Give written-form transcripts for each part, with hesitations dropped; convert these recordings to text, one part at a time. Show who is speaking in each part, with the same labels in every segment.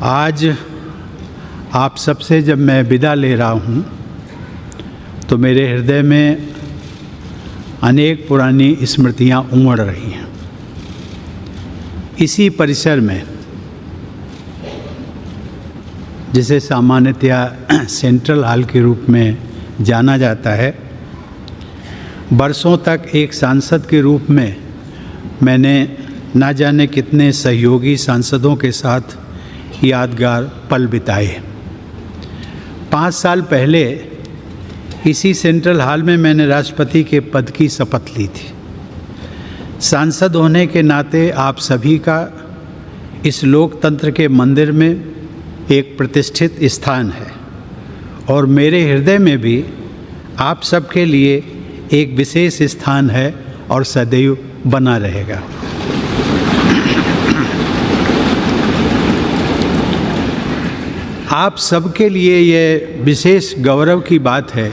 Speaker 1: आज आप सबसे जब मैं विदा ले रहा हूँ तो मेरे हृदय में अनेक पुरानी स्मृतियाँ उमड़ रही हैं। इसी परिसर में, जिसे सामान्यतया सेंट्रल हॉल के रूप में जाना जाता है, बरसों तक एक सांसद के रूप में मैंने ना जाने कितने सहयोगी सांसदों के साथ यादगार पल बिताए। 5 साल पहले इसी सेंट्रल हॉल में मैंने राष्ट्रपति के पद की शपथ ली थी। सांसद होने के नाते आप सभी का इस लोकतंत्र के मंदिर में एक प्रतिष्ठित स्थान है और मेरे हृदय में भी आप सबके लिए एक विशेष स्थान है और सदैव बना रहेगा। आप सबके लिए ये विशेष गौरव की बात है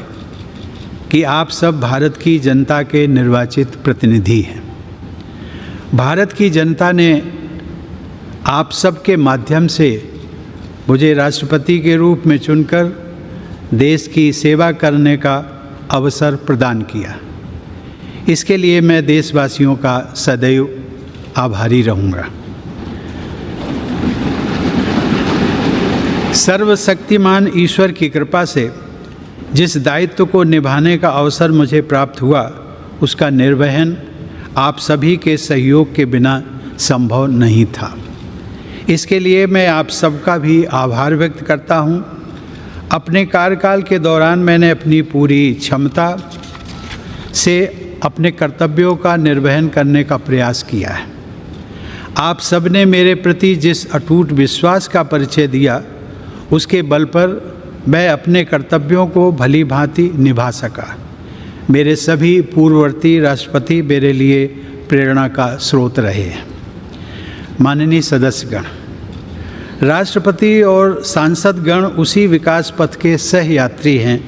Speaker 1: कि आप सब भारत की जनता के निर्वाचित प्रतिनिधि हैं। भारत की जनता ने आप सबके माध्यम से मुझे राष्ट्रपति के रूप में चुनकर देश की सेवा करने का अवसर प्रदान किया। इसके लिए मैं देशवासियों का सदैव आभारी रहूँगा। सर्वशक्तिमान ईश्वर की कृपा से जिस दायित्व को निभाने का अवसर मुझे प्राप्त हुआ, उसका निर्वहन आप सभी के सहयोग के बिना संभव नहीं था। इसके लिए मैं आप सबका भी आभार व्यक्त करता हूँ। अपने कार्यकाल के दौरान मैंने अपनी पूरी क्षमता से अपने कर्तव्यों का निर्वहन करने का प्रयास किया है। आप सब ने मेरे प्रति जिस अटूट विश्वास का परिचय दिया, उसके बल पर मैं अपने कर्तव्यों को भली भांति निभा सका। मेरे सभी पूर्ववर्ती राष्ट्रपति मेरे लिए प्रेरणा का स्रोत रहे हैं। माननीय सदस्यगण, राष्ट्रपति और सांसदगण उसी विकास पथ के सहयात्री हैं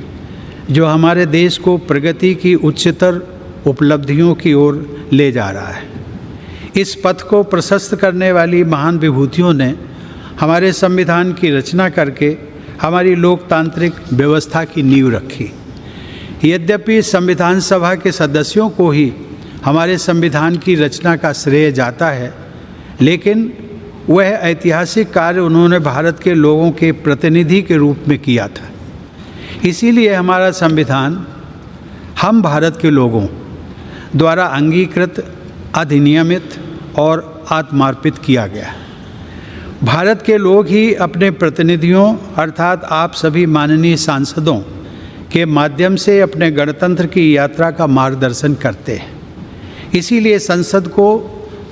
Speaker 1: जो हमारे देश को प्रगति की उच्चतर उपलब्धियों की ओर ले जा रहा है। इस पथ को प्रशस्त करने वाली महान विभूतियों ने हमारे संविधान की रचना करके हमारी लोकतांत्रिक व्यवस्था की नींव रखी। यद्यपि संविधान सभा के सदस्यों को ही हमारे संविधान की रचना का श्रेय जाता है, लेकिन वह ऐतिहासिक कार्य उन्होंने भारत के लोगों के प्रतिनिधि के रूप में किया था। इसीलिए हमारा संविधान हम भारत के लोगों द्वारा अंगीकृत, अधिनियमित और आत्मार्पित किया गया। भारत के लोग ही अपने प्रतिनिधियों अर्थात आप सभी माननीय सांसदों के माध्यम से अपने गणतंत्र की यात्रा का मार्गदर्शन करते हैं। इसीलिए संसद को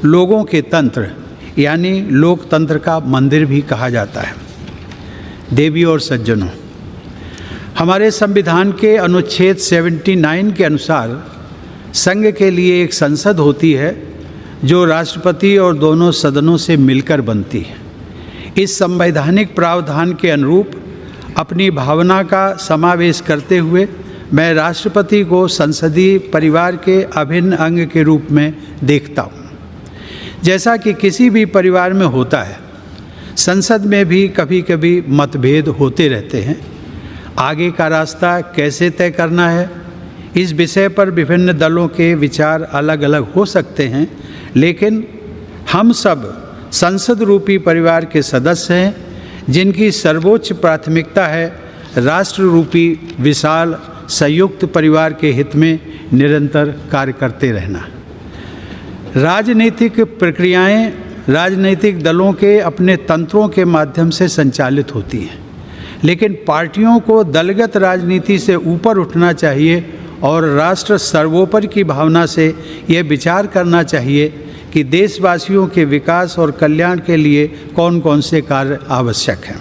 Speaker 1: लोगों के तंत्र यानी लोकतंत्र का मंदिर भी कहा जाता है। देवी और सज्जनों, हमारे संविधान के अनुच्छेद 79 के अनुसार संघ के लिए एक संसद होती है जो राष्ट्रपति और दोनों सदनों से मिलकर बनती है। इस संवैधानिक प्रावधान के अनुरूप अपनी भावना का समावेश करते हुए मैं राष्ट्रपति को संसदीय परिवार के अभिन्न अंग के रूप में देखता हूँ। जैसा कि किसी भी परिवार में होता है, संसद में भी कभी कभी मतभेद होते रहते हैं। आगे का रास्ता कैसे तय करना है, इस विषय पर विभिन्न दलों के विचार अलग अलग हो सकते हैं, लेकिन हम सब संसद रूपी परिवार के सदस्य हैं जिनकी सर्वोच्च प्राथमिकता है राष्ट्र रूपी विशाल संयुक्त परिवार के हित में निरंतर कार्य करते रहना। राजनीतिक प्रक्रियाएं राजनीतिक दलों के अपने तंत्रों के माध्यम से संचालित होती हैं, लेकिन पार्टियों को दलगत राजनीति से ऊपर उठना चाहिए और राष्ट्र सर्वोपरि की भावना से यह विचार करना चाहिए कि देशवासियों के विकास और कल्याण के लिए कौन कौन से कार्य आवश्यक हैं।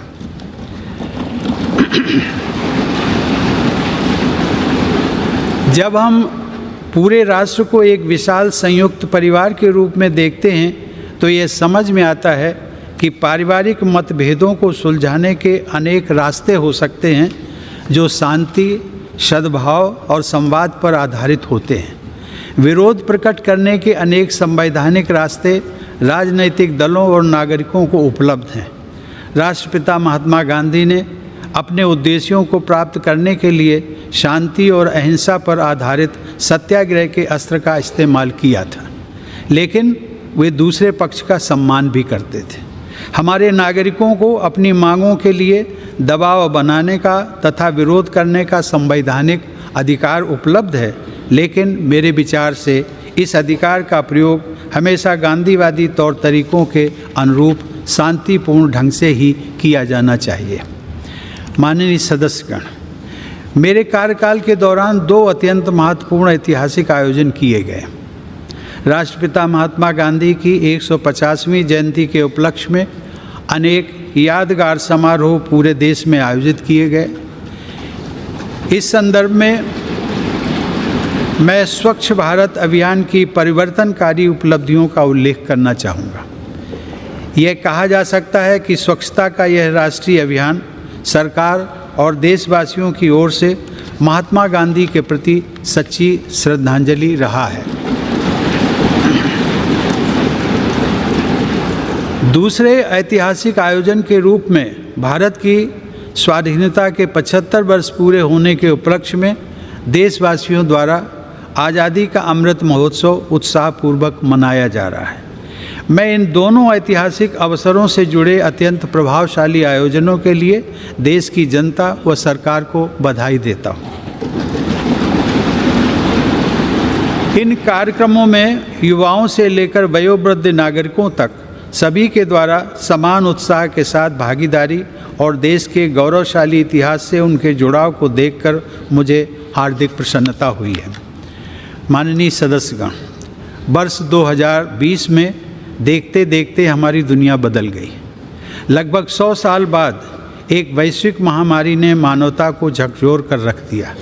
Speaker 1: जब हम पूरे राष्ट्र को एक विशाल संयुक्त परिवार के रूप में देखते हैं तो ये समझ में आता है कि पारिवारिक मतभेदों को सुलझाने के अनेक रास्ते हो सकते हैं जो शांति, सद्भाव और संवाद पर आधारित होते हैं। विरोध प्रकट करने के अनेक संवैधानिक रास्ते राजनीतिक दलों और नागरिकों को उपलब्ध हैं। राष्ट्रपिता महात्मा गांधी ने अपने उद्देश्यों को प्राप्त करने के लिए शांति और अहिंसा पर आधारित सत्याग्रह के अस्त्र का इस्तेमाल किया था, लेकिन वे दूसरे पक्ष का सम्मान भी करते थे। हमारे नागरिकों को अपनी मांगों के लिए दबाव बनाने का तथा विरोध करने का संवैधानिक अधिकार उपलब्ध है, लेकिन मेरे विचार से इस अधिकार का प्रयोग हमेशा गांधीवादी तौर तरीकों के अनुरूप शांतिपूर्ण ढंग से ही किया जाना चाहिए। माननीय सदस्यगण, मेरे कार्यकाल के दौरान 2 अत्यंत महत्वपूर्ण ऐतिहासिक आयोजन किए गए। राष्ट्रपिता महात्मा गांधी की 150वीं जयंती के उपलक्ष्य में अनेक यादगार समारोह पूरे देश में आयोजित किए गए। इस संदर्भ में मैं स्वच्छ भारत अभियान की परिवर्तनकारी उपलब्धियों का उल्लेख करना चाहूँगा। यह कहा जा सकता है कि स्वच्छता का यह राष्ट्रीय अभियान सरकार और देशवासियों की ओर से महात्मा गांधी के प्रति सच्ची श्रद्धांजलि रहा है। दूसरे ऐतिहासिक आयोजन के रूप में भारत की स्वाधीनता के 75 वर्ष पूरे होने के उपलक्ष्य में देशवासियों द्वारा आज़ादी का अमृत महोत्सव उत्साहपूर्वक मनाया जा रहा है। मैं इन दोनों ऐतिहासिक अवसरों से जुड़े अत्यंत प्रभावशाली आयोजनों के लिए देश की जनता व सरकार को बधाई देता हूँ। इन कार्यक्रमों में युवाओं से लेकर वयोवृद्ध नागरिकों तक सभी के द्वारा समान उत्साह के साथ भागीदारी और देश के गौरवशाली इतिहास से उनके जुड़ाव को देखकर मुझे हार्दिक प्रसन्नता हुई है। माननीय सदस्यगण, वर्ष 2020 में देखते देखते हमारी दुनिया बदल गई। लगभग 100 साल बाद एक वैश्विक महामारी ने मानवता को झकझोर कर रख दिया।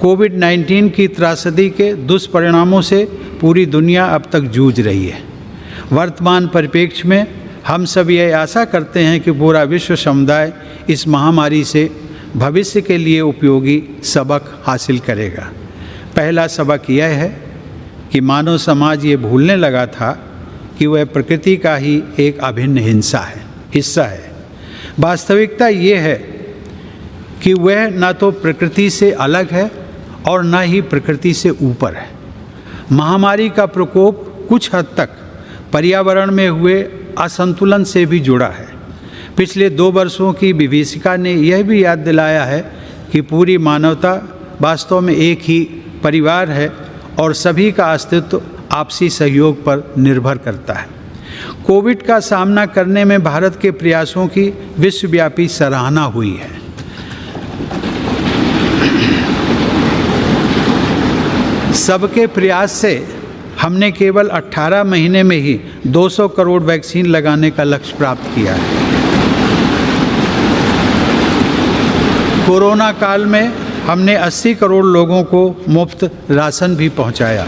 Speaker 1: कोविड-19 की त्रासदी के दुष्परिणामों से पूरी दुनिया अब तक जूझ रही है। वर्तमान परिप्रेक्ष्य में हम सब ये आशा करते हैं कि पूरा विश्व समुदाय इस महामारी से भविष्य के लिए उपयोगी सबक हासिल करेगा। पहला सबक यह है कि मानव समाज ये भूलने लगा था कि वह प्रकृति का ही एक अभिन्न हिस्सा है। वास्तविकता ये है कि वह न तो प्रकृति से अलग है और न ही प्रकृति से ऊपर है। महामारी का प्रकोप कुछ हद तक पर्यावरण में हुए असंतुलन से भी जुड़ा है। पिछले 2 वर्षों की विभीषिका ने यह भी याद दिलाया है कि पूरी मानवता वास्तव में एक ही परिवार है और सभी का अस्तित्व आपसी सहयोग पर निर्भर करता है। कोविड का सामना करने में भारत के प्रयासों की विश्वव्यापी सराहना हुई है। सबके प्रयास से हमने केवल 18 महीने में ही 200 करोड़ वैक्सीन लगाने का लक्ष्य प्राप्त किया है। कोरोना काल में हमने 80 करोड़ लोगों को मुफ्त राशन भी पहुंचाया।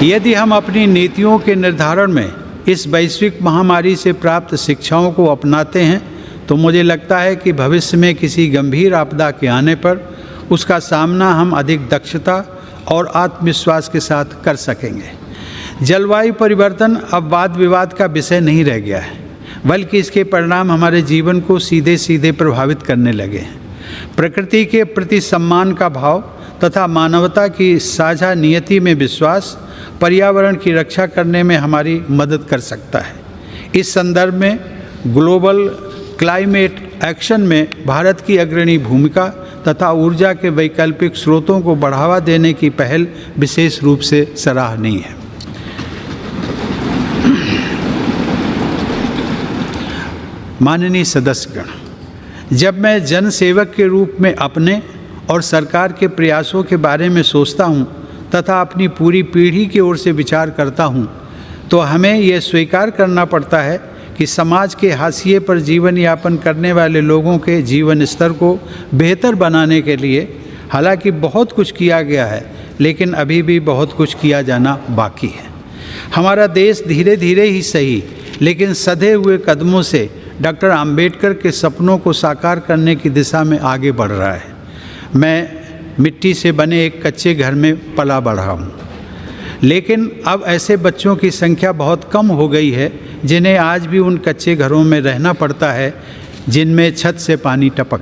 Speaker 1: यदि हम अपनी नीतियों के निर्धारण में इस वैश्विक महामारी से प्राप्त शिक्षाओं को अपनाते हैं तो मुझे लगता है कि भविष्य में किसी गंभीर आपदा के आने पर उसका सामना हम अधिक दक्षता और आत्मविश्वास के साथ कर सकेंगे। जलवायु परिवर्तन अब वाद विवाद का विषय नहीं रह गया है, बल्कि इसके परिणाम हमारे जीवन को सीधे सीधे प्रभावित करने लगे हैं। प्रकृति के प्रति सम्मान का भाव तथा मानवता की साझा नियति में विश्वास पर्यावरण की रक्षा करने में हमारी मदद कर सकता है। इस संदर्भ में ग्लोबल क्लाइमेट एक्शन में भारत की अग्रणी भूमिका तथा ऊर्जा के वैकल्पिक स्रोतों को बढ़ावा देने की पहल विशेष रूप से सराहनीय है। माननीय सदस्यगण, जब मैं जनसेवक के रूप में अपने और सरकार के प्रयासों के बारे में सोचता हूँ तथा अपनी पूरी पीढ़ी की ओर से विचार करता हूँ तो हमें यह स्वीकार करना पड़ता है कि समाज के हाशिए पर जीवन यापन करने वाले लोगों के जीवन स्तर को बेहतर बनाने के लिए हालांकि बहुत कुछ किया गया है, लेकिन अभी भी बहुत कुछ किया जाना बाकी है। हमारा देश धीरे धीरे ही सही लेकिन सधे हुए कदमों से डॉक्टर अंबेडकर के सपनों को साकार करने की दिशा में आगे बढ़ रहा है। मैं मिट्टी से बने एक कच्चे घर में पला बढ़ा हूँ। लेकिन अब ऐसे बच्चों की संख्या बहुत कम हो गई है जिन्हें आज भी उन कच्चे घरों में रहना पड़ता है जिनमें छत से पानी टपक